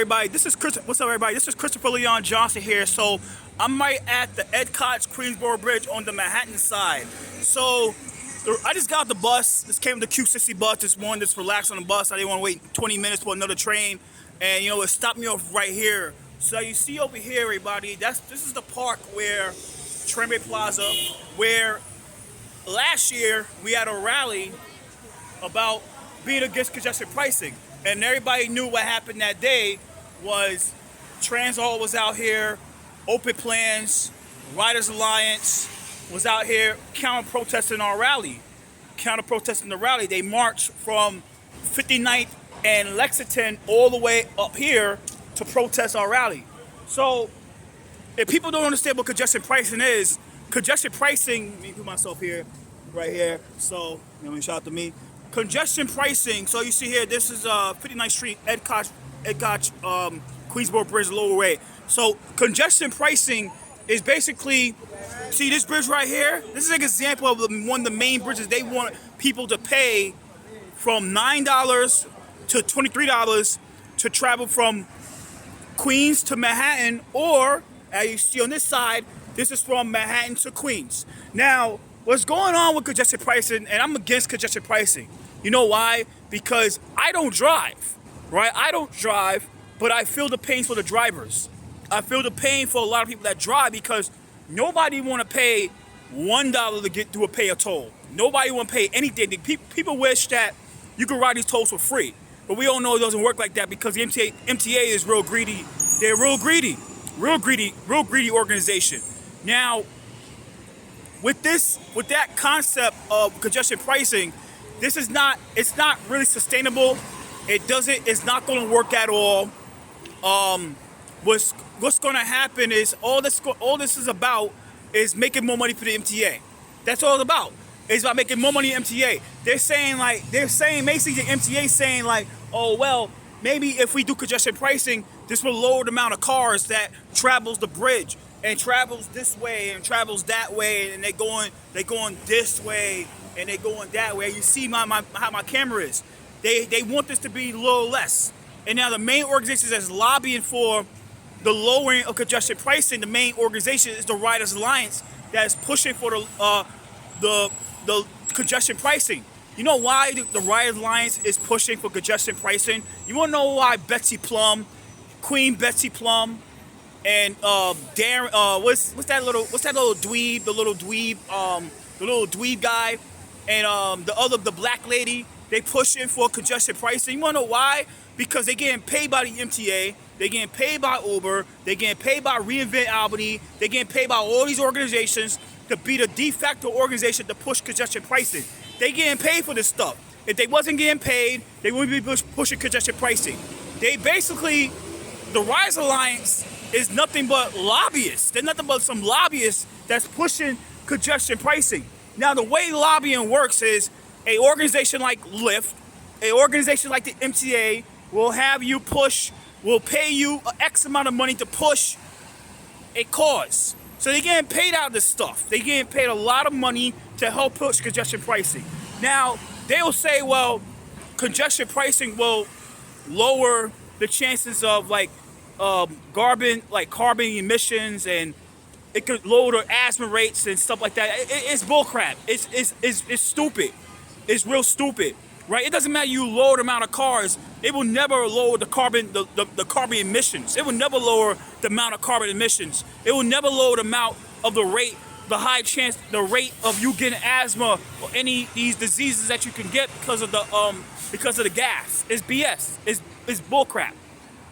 everybody? This is Chris. What's up, everybody? This is Christopher Leon Johnson here. So I'm right at the Ed Koch Queensboro Bridge on the Manhattan side. So I just got off the bus. This came with the Q60 bus this morning. Just relax on the bus. I didn't want to wait 20 minutes for another train, and it stopped me off right here. So you see over here, everybody. This is the park where Tramway Plaza, where last year we had a rally about being against congestion pricing. And everybody knew what happened that day was Transalt was out here, Open Plans, Riders Alliance was out here counter-protesting our rally. Counter-protesting the rally. They marched from 59th and Lexington all the way up here to protest our rally. So if people don't understand what congestion pricing is, congestion pricing, let me put myself here, right here. So, shout out to me. Congestion pricing, so you see here, this is 59th Street, Ed Koch, Queensboro Bridge, Lower Way. So congestion pricing is basically, see this bridge right here? This is an example of one of the main bridges. They want people to pay from $9 to $23 to travel from Queens to Manhattan, or as you see on this side, this is from Manhattan to Queens. Now, what's going on with congestion pricing, and I'm against congestion pricing. You know why? Because I don't drive, right? I don't drive, but I feel the pain for the drivers. I feel the pain for a lot of people that drive because nobody want to pay $1 to get through a toll. Nobody want to pay anything. People wish that you could ride these tolls for free, but we all know it doesn't work like that because the MTA is real greedy. They're real greedy organization. Now, with that concept of congestion pricing, it's not really sustainable. It's not going to work at all. What's going to happen is all this is about is making more money for the MTA. That's all it's about. It's about making more money in MTA. They're saying basically the MTA saying like, oh well, maybe if we do congestion pricing, this will lower the amount of cars that travels the bridge and travels this way and travels that way, and they going this way and they going that way. You see how my camera is. They want this to be a little less. And now the main organization that's lobbying for the lowering of congestion pricing, the main organization is the Riders Alliance that is pushing for the congestion pricing. You know why the Riders Alliance is pushing for congestion pricing? You want to know why Queen Betsy Plum, and Darren, what's that little dweeb, the little dweeb guy, and the black lady, they pushing for congestion pricing. You wanna know why? Because they getting paid by the MTA, they getting paid by Uber, they getting paid by Reinvent Albany, they getting paid by all these organizations to be the de facto organization to push congestion pricing. They getting paid for this stuff. If they wasn't getting paid, they wouldn't be pushing congestion pricing. They basically, the Rise Alliance is nothing but lobbyists. They're nothing but some lobbyists that's pushing congestion pricing. Now, the way lobbying works is an organization like Lyft, an organization like the MTA will pay you an X amount of money to push a cause. So they're getting paid out of this stuff. They're getting paid a lot of money to help push congestion pricing. Now, they'll say, well, congestion pricing will lower the chances of carbon emissions, and it could lower the asthma rates and stuff like that. It's bullcrap. It's stupid. It's real stupid, right? It doesn't matter you lower the amount of cars. It will never lower the carbon emissions. It will never lower the amount of carbon emissions. It will never lower the amount of the rate of you getting asthma or any of these diseases that you can get because of the gas. It's BS. It's bullcrap.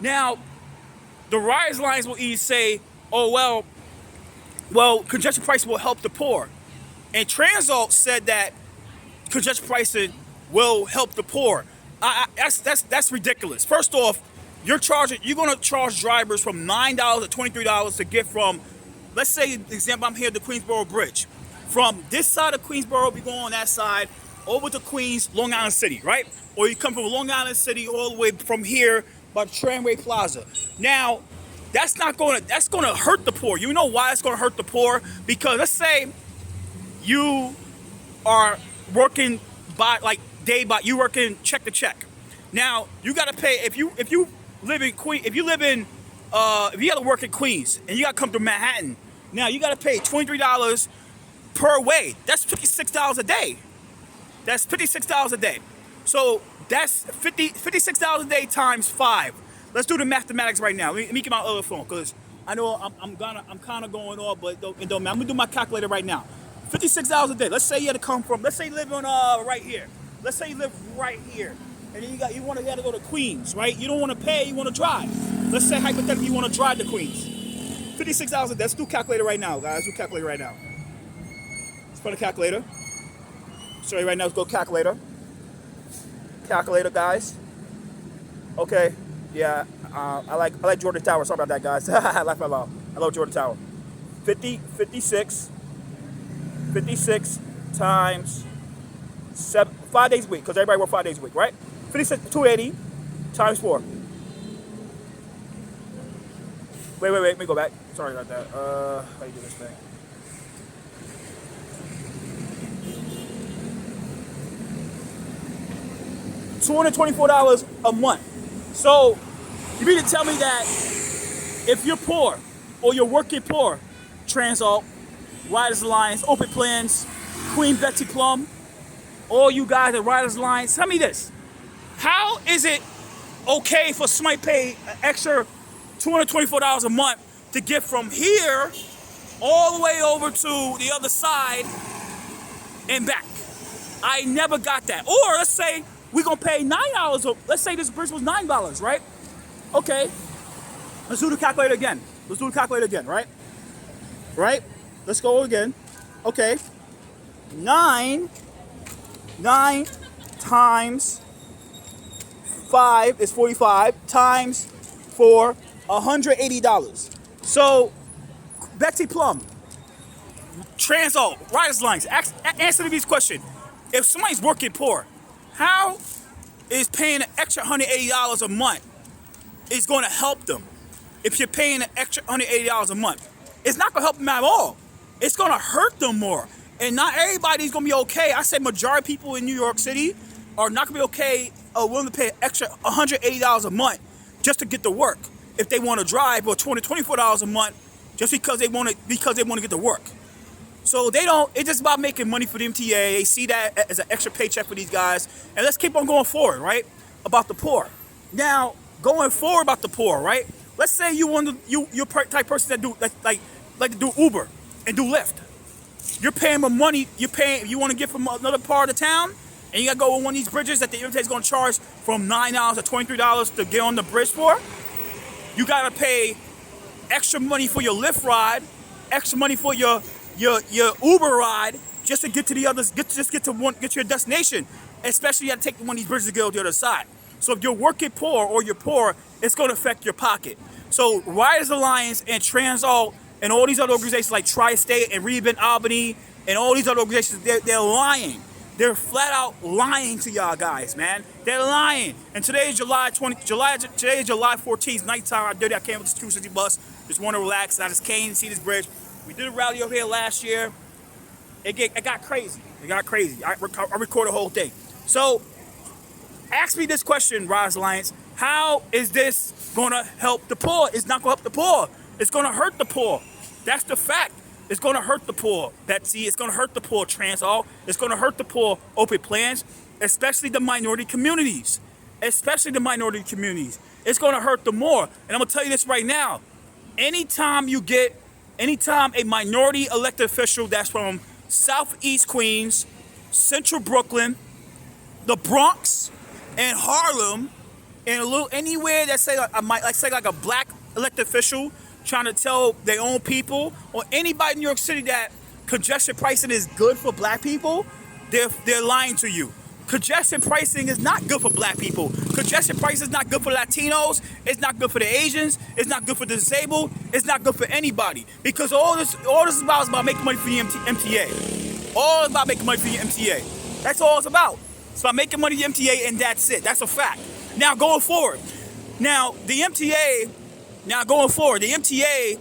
Now, the Rise Lines will either say, oh, well, congestion pricing will help the poor. And Transalt said that congestion pricing will help the poor. That's ridiculous. First off, you're going to charge drivers from $9 to $23 to get from, let's say, example, I'm here at the Queensboro Bridge. From this side of Queensboro, we go on that side, over to Queens, Long Island City, right? Or you come from Long Island City all the way from here by Tramway Plaza. Now, that's going to hurt the poor. You know why it's going to hurt the poor? Because let's say you are working by you working check to check. Now you got to pay if you live in Queens, if you got to work in Queens and you got to come through Manhattan, now you got to pay $23 per way. That's $56 a day. That's $56 a day. So that's $56 a day times 5. Let's do the mathematics right now. Let me get my other phone because I know I'm kind of going off, but it don't matter. I'm gonna do my calculator right now. $56 a day. Let's say you had to come from. Let's say you live on right here. Let's say you live right here, and then you had to go to Queens, right? You don't want to pay. You want to drive. Let's say hypothetically you want to drive to Queens. $56 a day. Let's do calculator right now, guys. Do calculator right now. Let's put a calculator. Show you right now. Let's go calculator. Calculator, guys. Okay. Yeah. I like Jordan Tower. Sorry about that, guys. I laugh out loud. I love Jordan Tower. 56 times 5 days a week, because everybody works 5 days a week, right? 280 times 4. Wait, let me go back. Sorry about that. How do you do this thing? $224 a month. So you mean to tell me that if you're poor or you're working poor, Transalt, Riders Alliance, Open Plans, Queen Betsy Plum, all you guys at Riders Alliance, tell me this. How is it okay for somebody to pay an extra $224 a month to get from here all the way over to the other side and back? I never got that. Or let's say we're going to pay $9. Let's say this bridge was $9, right? Okay. Let's do the calculator again. Right? Right? Let's go again. Okay. 9 times 5 is 45 times 4, $180. So, Betsy Plum, Transalt, Riders Alliance, answer to this question. If somebody's working poor, how is paying an extra $180 a month is going to help them? If you're paying an extra $180 a month, it's not going to help them at all. It's going to hurt them more. And not everybody's going to be okay. I say majority of people in New York City are not going to be okay or willing to pay an extra $180 a month just to get to work. If they want to drive, or $24 a month just because they want to get to work. So they don't, it's just about making money for the MTA. They see that as an extra paycheck for these guys. And let's keep on going forward, right? About the poor. Now, going forward about the poor, right? Let's say you're type person that do like to do Uber and do Lyft. You're paying more money, you want to get from another part of town, and you gotta go on one of these bridges that the MTA is gonna charge from $9 to $23 to get on the bridge for. You gotta pay extra money for your Lyft ride, extra money for your Uber ride, just to get to the others, get to your destination. Especially you gotta take one of these bridges to go to the other side. So if you're working poor or you're poor, it's gonna affect your pocket. So Riders Alliance and Transalt and all these other organizations like Tri-State and Reben Albany and all these other organizations, they're lying. They're flat out lying to y'all guys, man. They're lying. And today is July 14th, nighttime. I came with this 260 bus. Just want to relax. And I just came to see this bridge. We did a rally over here last year. It got crazy. I recorded the whole thing. So, ask me this question, Riders Alliance. How is this going to help the poor? It's not going to help the poor. It's going to hurt the poor. That's the fact. It's going to hurt the poor, Betsy. It's going to hurt the poor, Transalt. It's going to hurt the poor, Open Plans, especially the minority communities. It's going to hurt them more. And I'm going to tell you this right now. Anytime a minority elected official that's from Southeast Queens, Central Brooklyn, the Bronx, and Harlem, and anywhere that say like a black elected official trying to tell their own people, or anybody in New York City that congestion pricing is good for black people, they're lying to you. Congestion pricing is not good for black people. Congestion pricing is not good for Latinos. It's not good for the Asians. It's not good for the disabled. It's not good for anybody. Because all this is about making money for the MTA. All it's about making money for the MTA. That's all it's about. It's about making money for the MTA, and that's it. That's a fact. Now, going forward. The MTA,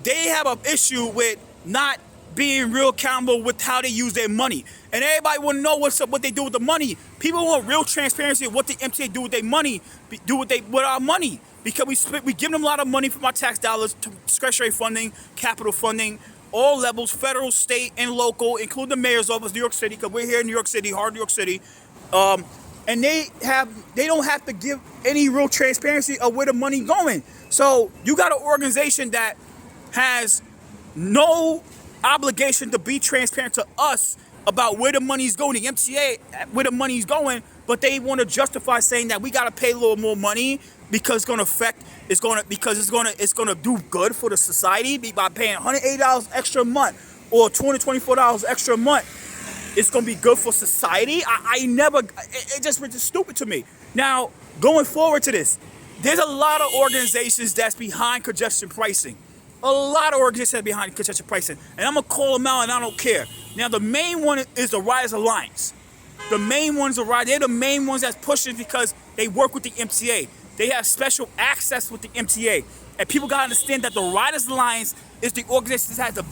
they have an issue with not being real accountable with how they use their money. And everybody want to know what's up, what they do with the money. People want real transparency of what the MTA do with their money, with our money. Because we give them a lot of money from our tax dollars, to discretionary funding, capital funding, all levels, federal, state, and local, including the mayor's office, New York City, because we're here in New York City, hard New York City. And they don't have to give any real transparency of where the money going. So you got an organization that has no obligation to be transparent to us about where the money's going, the MTA, where the money's going, but they want to justify saying that we got to pay a little more money because it's going to do good for the society by paying $180 extra a month or $24 extra a month. It's going to be good for society. It just was just stupid to me. Now, going forward to this, there's a lot of organizations that's behind congestion pricing. A lot of organizations behind congestion pricing. And I'm going to call them out and I don't care. Now, the main one is the Riders Alliance. The main ones are they're the main ones that's pushing because they work with the MTA. They have special access with the MTA. And people got to understand that the Riders Alliance is the organization that has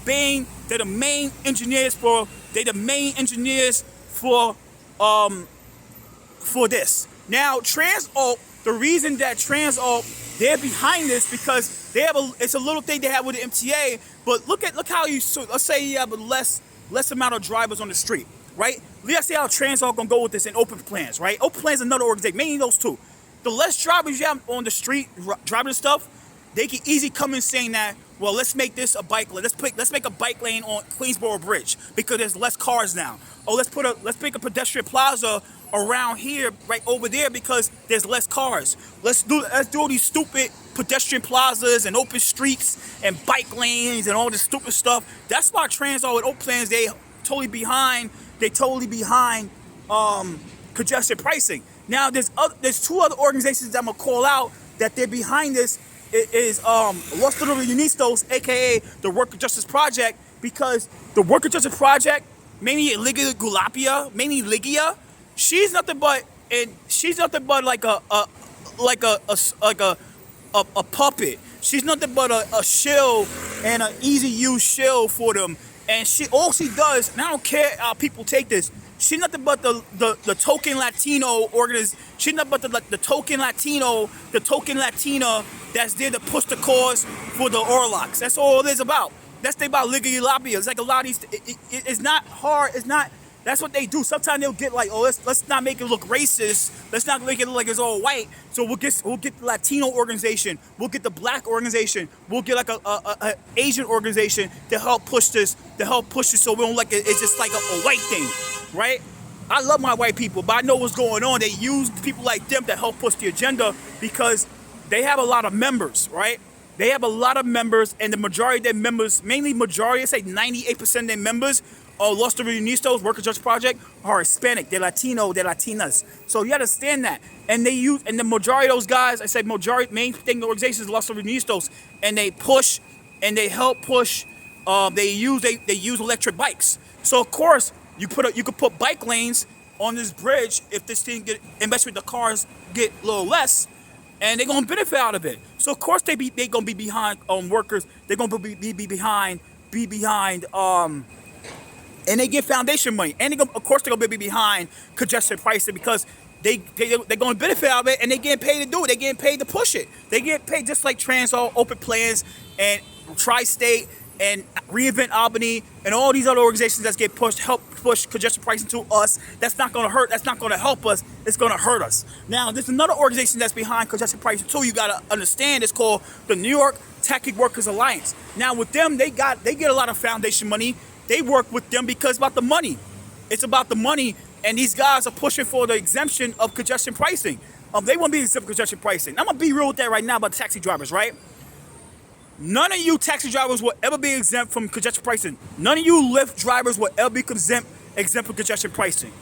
they're the main engineers for this. Now, Transalt, the reason that Transalt, they're behind this because it's a little thing they have with the MTA, but look how let's say you have a less amount of drivers on the street, right? Let's see how Transalt gonna go with this in open plans, right? Open plans is another organization, mainly those two. The less drivers you have on the street driving stuff, they can easily come in saying that, well, let's make this a bike lane. Let's make a bike lane on Queensboro Bridge because there's less cars now. Or let's make a pedestrian plaza around here, right over there, because there's less cars. Let's do all these stupid pedestrian plazas and open streets and bike lanes and all this stupid stuff. That's why Transalt with open plans, they totally behind congestion pricing. Now there's two other organizations that I'm gonna call out that they're behind this. It is Los Unionistas, aka the Worker Justice Project, because the Worker Justice Project, mainly Ligia Ligia, she's nothing but like a puppet. She's nothing but a shill and an easy use shill for them. And all she does, and I don't care how people take this, she's nothing but the token Latino organization. She's nothing but the token Latina that's there to push the cause for the Orlocks. That's all it is about. That's the thing about Liga Labia. It's like a lot of these. It's not hard. It's not. That's what they do. Sometimes they'll get like, oh, let's not make it look racist. Let's not make it look like it's all white. So we'll get the Latino organization. We'll get the black organization. We'll get like a Asian organization to help push this. So we don't like it's just like a white thing, right? I love my white people, but I know what's going on. They use people like them to help push the agenda because they have a lot of members, right? They have a lot of members, and the majority of their members, I say 98% of their members, Los Unionistas, Worker Justice Project, are Hispanic. They're Latino, they're Latinas. So you understand that. And the majority of those guys, I say main thing the organization is Los Unionistas, and they push, and they help push, they use electric bikes. So of course, you could put bike lanes on this bridge if this thing especially the cars get a little less, and they're gonna benefit out of it. So of course they gonna be behind workers. They're gonna be behind and they get foundation money, and of course they're gonna be behind congestion pricing because they're gonna benefit out of it, and they getting paid to do it. They getting paid to push it. They get paid just like Transalt, Open Plans, and Tri-State, and Reinvent Albany, and all these other organizations that help push congestion pricing to us. That's not gonna hurt. That's not gonna help us. It's gonna hurt us. Now, there's another organization that's behind congestion pricing too. You gotta understand. It's called the New York Taxi Workers Alliance. Now, with them, they get a lot of foundation money. They work with them because it's about the money. It's about the money, and these guys are pushing for the exemption of congestion pricing. They want to be exempt from congestion pricing. I'm gonna be real with that right now about taxi drivers, right? None of you taxi drivers will ever be exempt from congestion pricing. None of you Lyft drivers will ever be exempt from congestion pricing.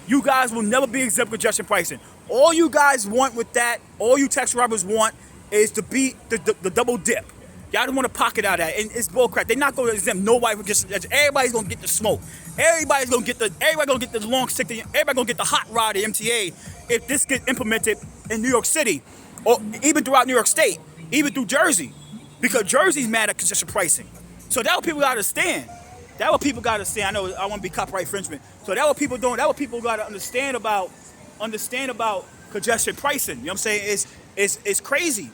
You guys will never be exempt from congestion pricing. All you guys want with that, all you taxi drivers want is to be the double dip. Y'all don't want to pocket out of that, and it's bullcrap. They're not going to exempt nobody from congestion. Everybody's going to get the smoke. Everybody's going to get the long stick. Everybody's going to get the hot rod of MTA if this gets implemented in New York City, or even throughout New York State, even through Jersey. Because Jersey's mad at congestion pricing. So that's what people gotta understand. That what people got to understand. I know I want to be copyright infringement. So that what people doing. That what people got to understand about congestion pricing. You know what I'm saying? It's crazy,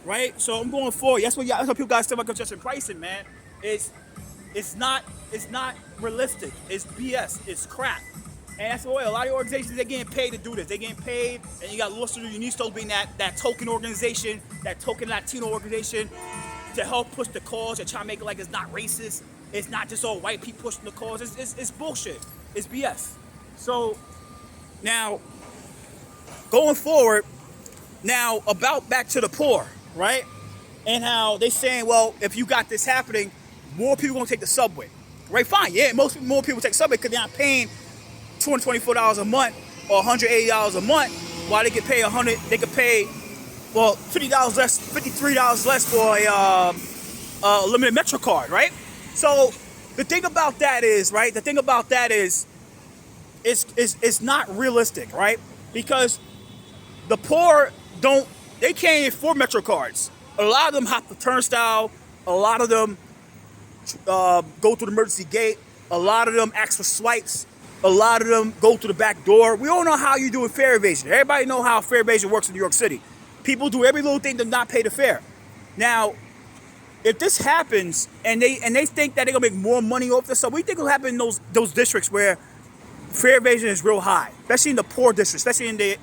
right? So I'm going forward. That's what people got to say about congestion pricing, man. It's not realistic. It's BS. It's crap. And that's why a lot of organizations, they're getting paid to do this. They're getting paid, and you got Los Unidos being that token organization, that token Latino organization to help push the cause and try to make it like it's not racist. It's not just all white people pushing the cause. It's bullshit. It's BS. So now, going forward, now about back to the poor, right? And how they saying, well, if you got this happening, more people gonna take the subway, right? Fine, yeah, more people take the subway because they're not paying $224 a month or $180 a month, while they could pay they could pay, well, $50 less, $53 less for a limited Metro card, right? So the thing about that is, right? The thing about that is, it's not realistic, right? Because the poor they can't afford Metro cards. A lot of them hop the turnstile. A lot of them go through the emergency gate. A lot of them ask for swipes. A lot of them go through the back door. We all know how you do with fare evasion. Everybody know how fare evasion works in New York City. People do every little thing to not pay the fare. Now, if this happens and they think that they're gonna make more money off this stuff, we think it'll happen in those districts where fare evasion is real high, especially in the poor districts, especially in the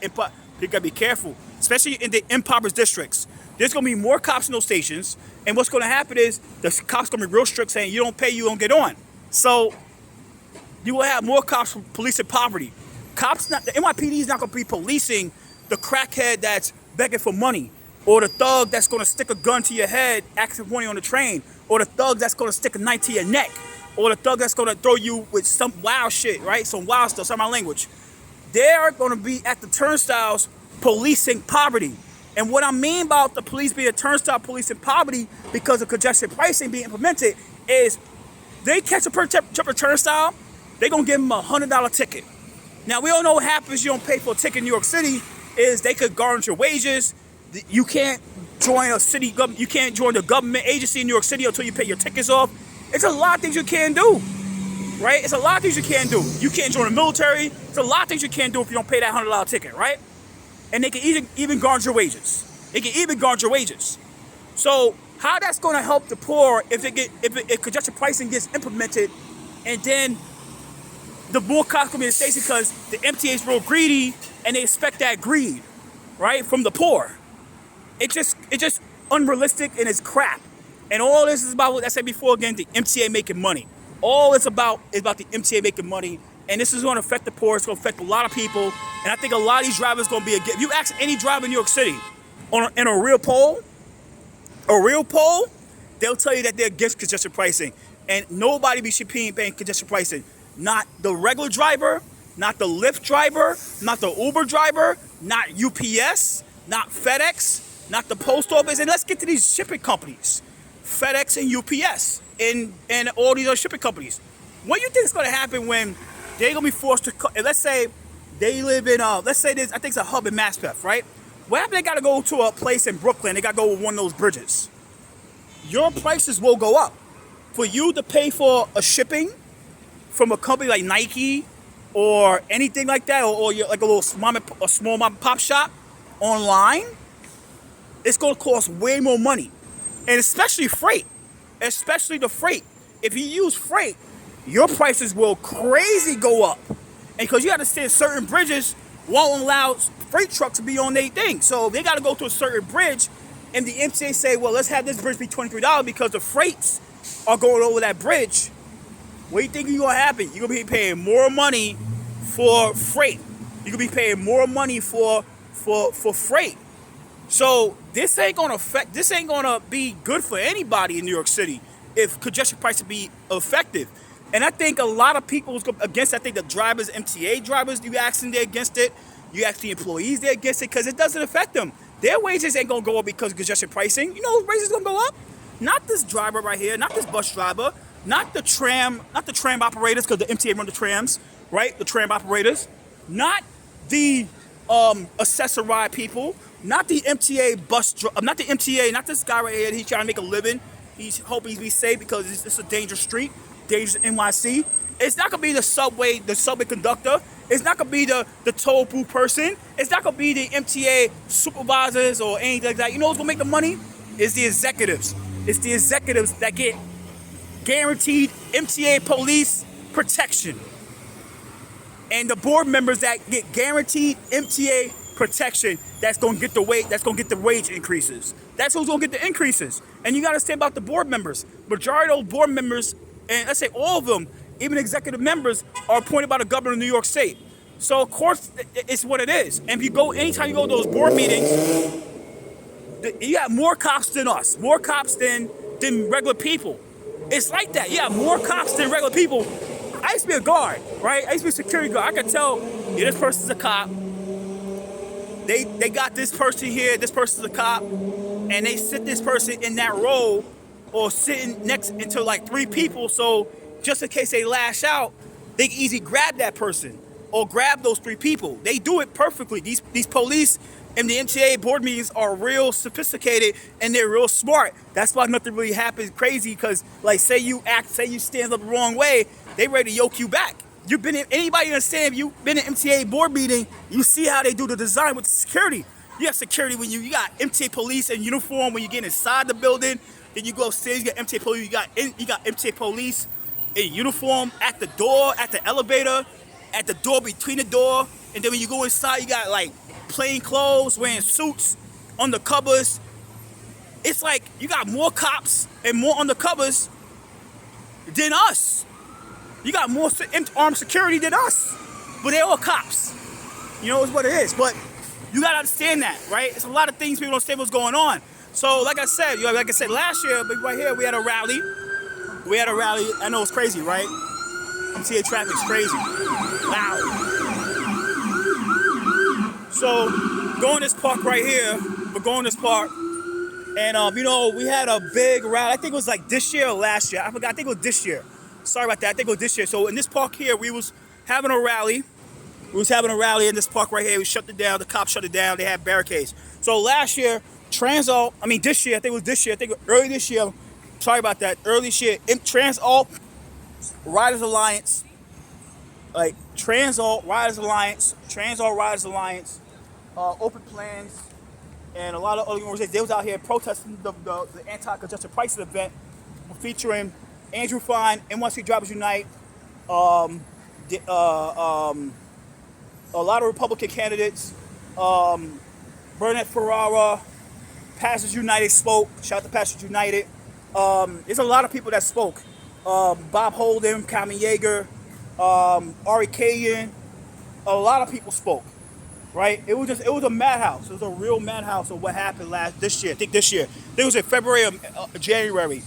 you gotta be careful, especially in the impoverished districts. There's gonna be more cops in those stations, and what's gonna happen is the cops gonna be real strict, saying you don't pay, you don't get on. So you will have more cops policing poverty. The NYPD is not gonna be policing the crackhead that's begging for money, or the thug that's gonna stick a gun to your head, asking for money on the train, or the thug that's gonna stick a knife to your neck, or the thug that's gonna throw you with some wild shit, right? Some wild stuff, some my language. They're gonna be at the turnstiles policing poverty. And what I mean about the police being a turnstile policing poverty because of congestion pricing being implemented is they catch a turnstile, they're gonna give them a $100 ticket. Now we all know what happens if you don't pay for a ticket in New York City is they could garnish your wages. You can't join a city government, you can't join the government agency in New York City until you pay your tickets off. It's a lot of things you can't do, right? It's a lot of things you can't do. You can't join the military. It's a lot of things you can't do if you don't pay that $100 ticket, right? And they can even garnish your wages. They can even garnish your wages. So how that's going to help the poor if congestion pricing gets implemented, and then the more cops come in the station because the MTA is real greedy and they expect that greed, right, from the poor. It's just unrealistic and it's crap. And all this is about what I said before again, the MTA making money. All it's about is about the MTA making money. And this is going to affect the poor. It's going to affect a lot of people. And I think a lot of these drivers are going to be if you ask any driver in New York City in a real poll, they'll tell you that they're against congestion pricing. And nobody should be paying congestion pricing. Not the regular driver, not the Lyft driver, not the Uber driver, not UPS, not FedEx, not the post office. And let's get to these shipping companies. FedEx and UPS and all these other shipping companies. What do you think is going to happen when they're going to be forced to, let's say they live in, let's say there's, I think it's a hub in Maspeth, right? What happens? They got to go to a place in Brooklyn. They got to go with one of those bridges. Your prices will go up. For you to pay for a shipping from a company like Nike or anything like that, or you're like a small mom and pop shop online, it's going to cost way more money. And especially freight, especially the freight. If you use freight, your prices will crazy go up. And because you understand certain bridges won't allow freight trucks to be on their thing. So they got to go to a certain bridge, and the MTA say, well, let's have this bridge be $23 because the freights are going over that bridge. What do you think is going to happen? You're going to be paying more money for freight. You're going to be paying more money for freight. So this ain't going to be good for anybody in New York City if congestion prices be effective. And I think a lot of people is against. I think the drivers, MTA drivers, you ask them, they're against it. You ask the employees, they're against it because it doesn't affect them. Their wages ain't going to go up because of congestion pricing. You know whose wages going to go up? Not this driver right here, not this bus driver, not the tram operators because the MTA run the trams, right? The tram operators. Not the assessor ride people. Not the MTA not the MTA, not this guy right here. He's trying to make a living. He's hoping he's be safe because it's a dangerous street. dangerous in NYC. It's not gonna be the subway conductor. It's not gonna be the toll booth person. It's not gonna be the MTA supervisors or anything like that. You know what's gonna make the money? It's the executives. It's the executives that get guaranteed MTA police protection, and the board members that get guaranteed MTA protection. That's gonna get the wage increases. That's who's gonna get the increases. And you gotta say about the board members. Majority of those board members, and let's say all of them, even executive members, are appointed by the governor of New York State. So of course, it's what it is. And if you go, anytime you go to those board meetings, you got more cops than us, more cops than regular people. It's like that. You got more cops than regular people. I used to be a guard, right? I used to be a security guard. I could tell, yeah, this person's a cop. They got this person here, this person's a cop, and they sit this person in that role or sitting next into like 3 people, so just in case they lash out, they can easily grab that person or grab those 3 people. They do it perfectly. These police and the MTA board meetings are real sophisticated and they're real smart. That's why nothing really happens crazy, because like say you stand up the wrong way, they ready to yoke you back. You've been in, anybody understand, you've been in an MTA board meeting, you see how they do the design with the security. You have security when you got MTA police in uniform when you get inside the building. Then you go upstairs, you got MTA police, you got MTA police in uniform at the door, at the elevator, at the door, between the door. And then when you go inside, you got like plain clothes, wearing suits, undercovers. It's like you got more cops and more undercovers than us. You got more armed security than us, but they're all cops. You know, it's what it is. But you gotta understand that, right? It's a lot of things people don't understand what's going on. So, like I said, last year, right here, we had a rally. I know it's crazy, right? MTA traffic's crazy. Wow. So, going this park right here, we're going this park, and you know, we had a big rally. I think it was like this year or last year. I forgot. I think it was this year. Sorry about that. I think it was this year. So in this park here, we was having a rally. We was having a rally in this park right here. We shut it down. The cops shut it down. They had barricades. So last year, this year, I think it was this year. I think early this year. Sorry about that. Early this year, Transalt Riders Alliance, Transalt Riders Alliance, Open Plans, and a lot of other organizations. They was out here protesting the anti-congestion pricing event featuring Andrew Fine, NYC Drivers Unite, a lot of Republican candidates, Burnett Ferrara, Pastors United spoke. Shout out to Pastors United. There's a lot of people that spoke. Bob Holden, Carmen Yeager, Ari Kayan. A lot of people spoke. Right? It was a madhouse. It was a real madhouse of what happened this year. I think it was in February or January.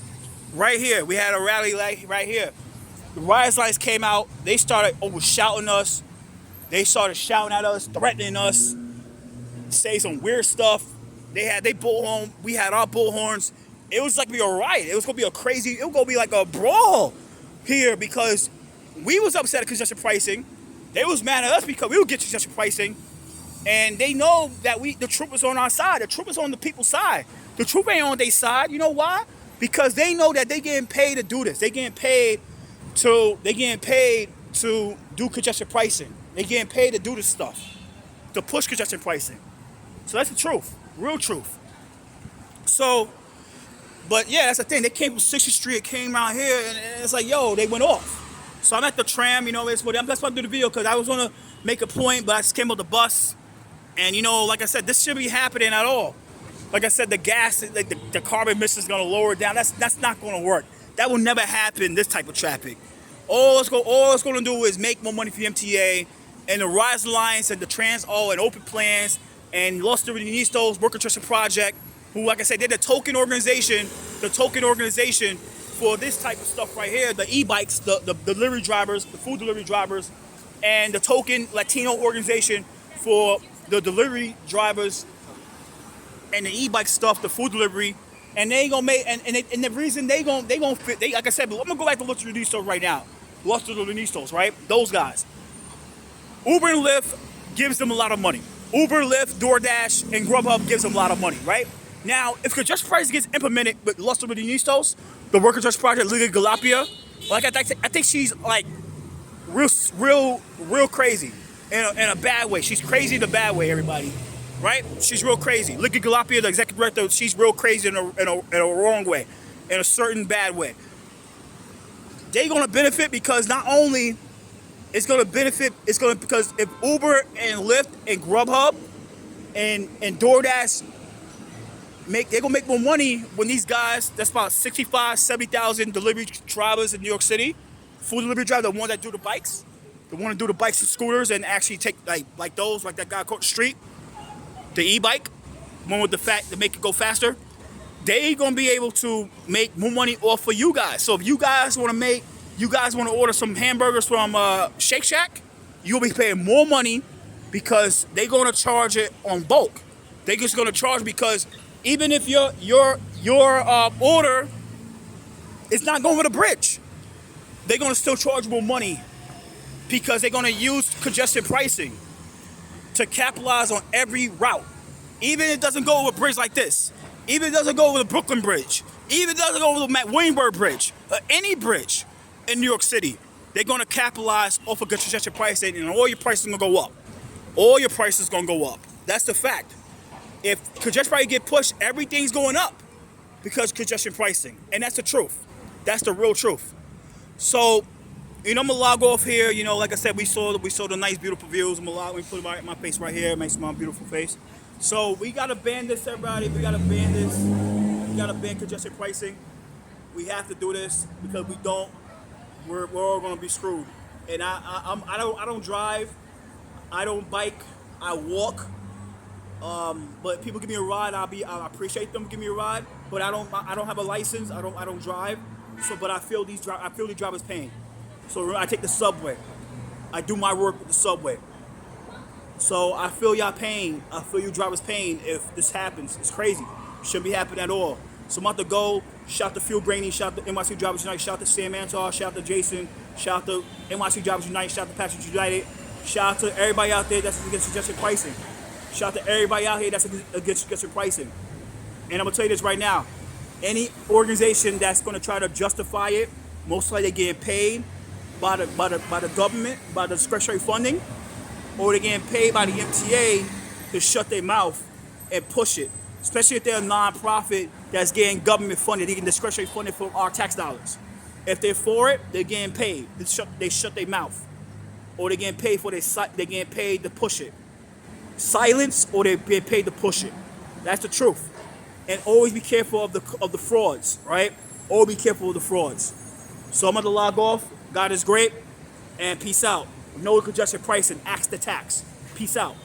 Right here, we had a rally right here. The riot lights came out. They started shouting us. They started shouting at us, threatening us, say some weird stuff. They bullhorn. We had our bullhorns. It was like a riot. It was gonna be it was gonna be like a brawl here because we was upset at congestion pricing. They was mad at us because we would get congestion pricing, and they know that the truth was on our side. The truth is on the people's side. The truth ain't on their side. You know why? Because they know that they getting paid to do this. They getting paid to do congestion pricing. They getting paid to do this stuff, to push congestion pricing. So that's the truth, real truth. So, but yeah, that's the thing. They came from 60th Street, came around here, and it's like, yo, they went off. So I'm at the tram, you know, that's why I do the video, because I was gonna make a point, but I just came on the bus, and you know, like I said, this shouldn't be happening at all. Like I said, the gas, like the carbon emissions is gonna lower it down. That's not gonna work. That will never happen. This type of traffic. All it's gonna do is make more money for the MTA and the Rise Alliance and the Transalt and Open Plans and Los Dorinistas Worker Trusted Project, who, like I said, they're the token organization for this type of stuff right here. The e-bikes, the delivery drivers, the food delivery drivers, and the token Latino organization for the delivery drivers and the e-bike stuff, the food delivery, and they ain't gonna make and the reason they gonna fit. Like I said, but I'm gonna go back to Los Dorinistas right now. Los Dorinistas, right? Those guys. Uber and Lyft gives them a lot of money. Uber, Lyft, DoorDash, and Grubhub gives them a lot of money, right? Now, if congestion pricing gets implemented with Los Dorinistas, the Worker Trust Project, Liga Galapia, Like I think she's like real crazy in a bad way. She's crazy in a bad way, everybody. Right? She's real crazy. Look at Galapia, the executive director. She's real crazy in a wrong way, in a certain bad way. They're gonna benefit because not only it's gonna benefit, because if Uber and Lyft and Grubhub and DoorDash they're gonna make more money when these guys, that's about 65, 70,000 delivery drivers in New York City, food delivery drivers, the ones that do the bikes, and scooters and actually take like those, like that guy across the street, the e-bike, one with the fat to make it go faster. They gonna be able to make more money off of you guys. So if you guys want to order some hamburgers from Shake Shack, you'll be paying more money because they're gonna charge it on bulk. They're just gonna charge because even if your order is not going over the bridge, they're gonna still charge more money because they're gonna use congestion pricing to capitalize on every route. Even if it doesn't go over a bridge like this, even if it doesn't go over the Brooklyn Bridge, even if it doesn't go over the Williamsburg Bridge, or any bridge in New York City, they're gonna capitalize off of congestion pricing, and all your prices are gonna go up. All your prices are gonna go up. That's the fact. If congestion pricing get pushed, everything's going up because congestion pricing, and that's the truth. That's the real truth. So, I'm gonna log off here. Like I said, we saw the nice, beautiful views. I'm gonna let me put my face right here. It makes my beautiful face. So we gotta ban this, everybody. We gotta ban this. We gotta ban congestion pricing. We have to do this because we don't. We're all gonna be screwed. And I don't drive. I don't bike. I walk. But people give me a ride. I appreciate them give me a ride. But I don't have a license. I don't drive. So, but I feel these drivers' pain. So I take the subway. I do my work with the subway. So I feel y'all pain. I feel you drivers' pain if this happens. It's crazy. Shouldn't be happening at all. So I'm about to go. Shout to Phil Graney. Shout to NYC Drivers United. Shout to Sam Antar. Shout to Jason. Shout to NYC Drivers United. Shout to Passengers United. Shout to everybody out there that's against suggested pricing. Shout to everybody out here that's against suggested pricing. And I'm gonna tell you this right now. Any organization that's gonna try to justify it, most likely they're getting paid by the government, by the discretionary funding, or they're getting paid by the MTA to shut their mouth and push it. Especially if they're a non-profit that's getting government funded, they get discretionary funding from our tax dollars. If they're for it, they're getting paid. They shut their mouth, or they're getting paid they're getting paid to push it. Silence, or they're being paid to push it. That's the truth. And always be careful of the frauds, right? Always be careful of the frauds. So I'm gonna log off. God is great, and peace out. No congestion pricing, axe the tax. Peace out.